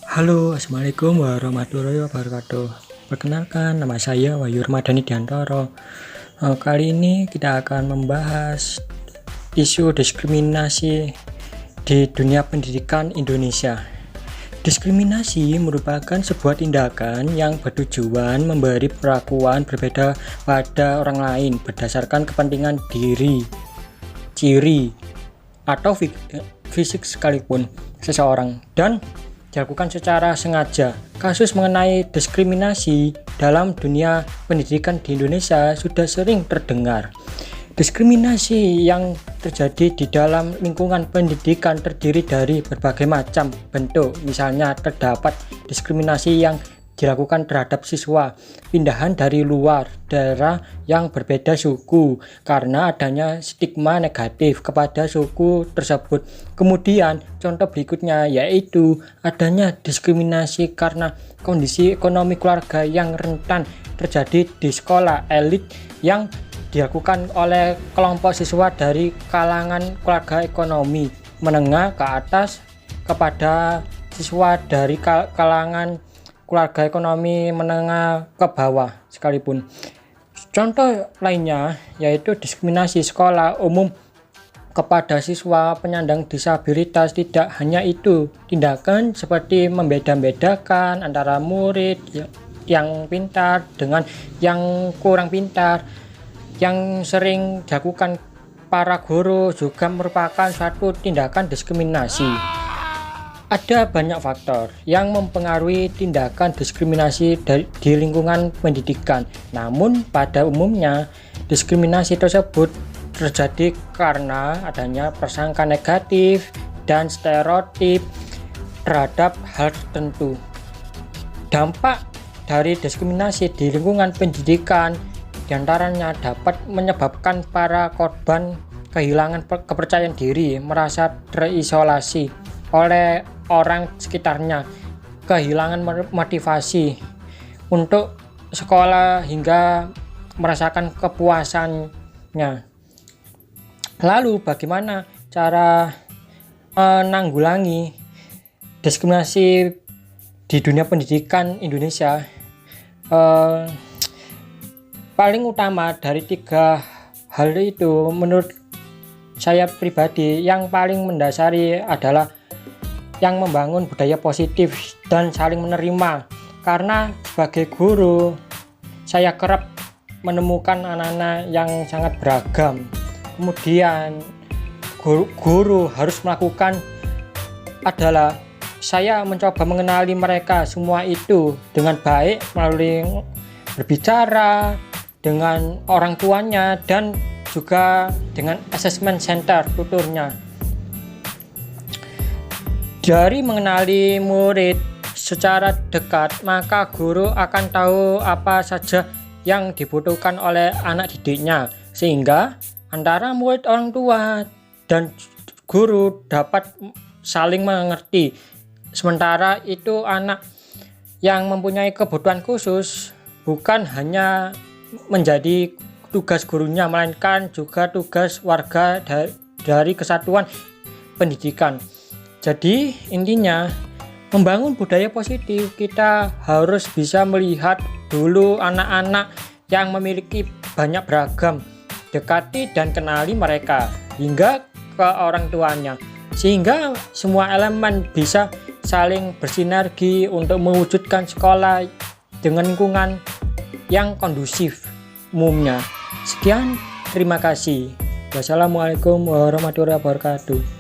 Halo, assalamualaikum warahmatullahi wabarakatuh. Perkenalkan, nama saya Wahyu Ramadhani Diantoro. Kali ini kita akan membahas isu diskriminasi di dunia pendidikan Indonesia. Diskriminasi merupakan sebuah tindakan yang bertujuan memberi perlakuan berbeda pada orang lain berdasarkan kepentingan diri, ciri, atau fisik sekalipun seseorang, dan dilakukan secara sengaja. Kasus mengenai diskriminasi dalam dunia pendidikan di Indonesia sudah sering terdengar. Diskriminasi yang terjadi di dalam lingkungan pendidikan terdiri dari berbagai macam bentuk. Misalnya terdapat diskriminasi yang dilakukan terhadap siswa pindahan dari luar daerah yang berbeda suku karena adanya stigma negatif kepada suku tersebut. Kemudian contoh berikutnya yaitu adanya diskriminasi karena kondisi ekonomi keluarga yang rentan terjadi di sekolah elit yang dilakukan oleh kelompok siswa dari kalangan keluarga ekonomi menengah ke atas kepada siswa dari kalangan keluarga ekonomi menengah ke bawah sekalipun. Contoh lainnya yaitu diskriminasi sekolah umum kepada siswa penyandang disabilitas. Tidak hanya itu, tindakan seperti membeda-bedakan antara murid yang pintar dengan yang kurang pintar yang sering dilakukan para guru juga merupakan suatu tindakan diskriminasi. Ada banyak faktor yang mempengaruhi tindakan diskriminasi di lingkungan pendidikan. Namun pada umumnya diskriminasi tersebut terjadi karena adanya prasangka negatif dan stereotip terhadap hal tertentu. Dampak dari diskriminasi di lingkungan pendidikan diantaranya dapat menyebabkan para korban kehilangan kepercayaan diri, merasa terisolasi oleh orang sekitarnya, kehilangan motivasi untuk sekolah hingga merasakan kepuasannya. Lalu bagaimana cara menanggulangi diskriminasi di dunia pendidikan Indonesia? Paling utama dari 3 hal itu menurut saya pribadi yang paling mendasari adalah yang membangun budaya positif dan saling menerima. Karena sebagai guru saya kerap menemukan anak-anak yang sangat beragam. Kemudian guru harus melakukan adalah saya mencoba mengenali mereka semua itu dengan baik melalui berbicara dengan orang tuanya dan juga dengan assessment center tutornya. Dari mengenali murid secara dekat, maka guru akan tahu apa saja yang dibutuhkan oleh anak didiknya, sehingga antara murid, orang tua, dan guru dapat saling mengerti. Sementara itu anak yang mempunyai kebutuhan khusus bukan hanya menjadi tugas gurunya, melainkan juga tugas warga dari kesatuan pendidikan. Jadi intinya membangun budaya positif, kita harus bisa melihat dulu anak-anak yang memiliki banyak beragam, dekati dan kenali mereka hingga ke orang tuanya, sehingga semua elemen bisa saling bersinergi untuk mewujudkan sekolah dengan lingkungan yang kondusif umumnya. Sekian, terima kasih. Wassalamualaikum warahmatullahi wabarakatuh.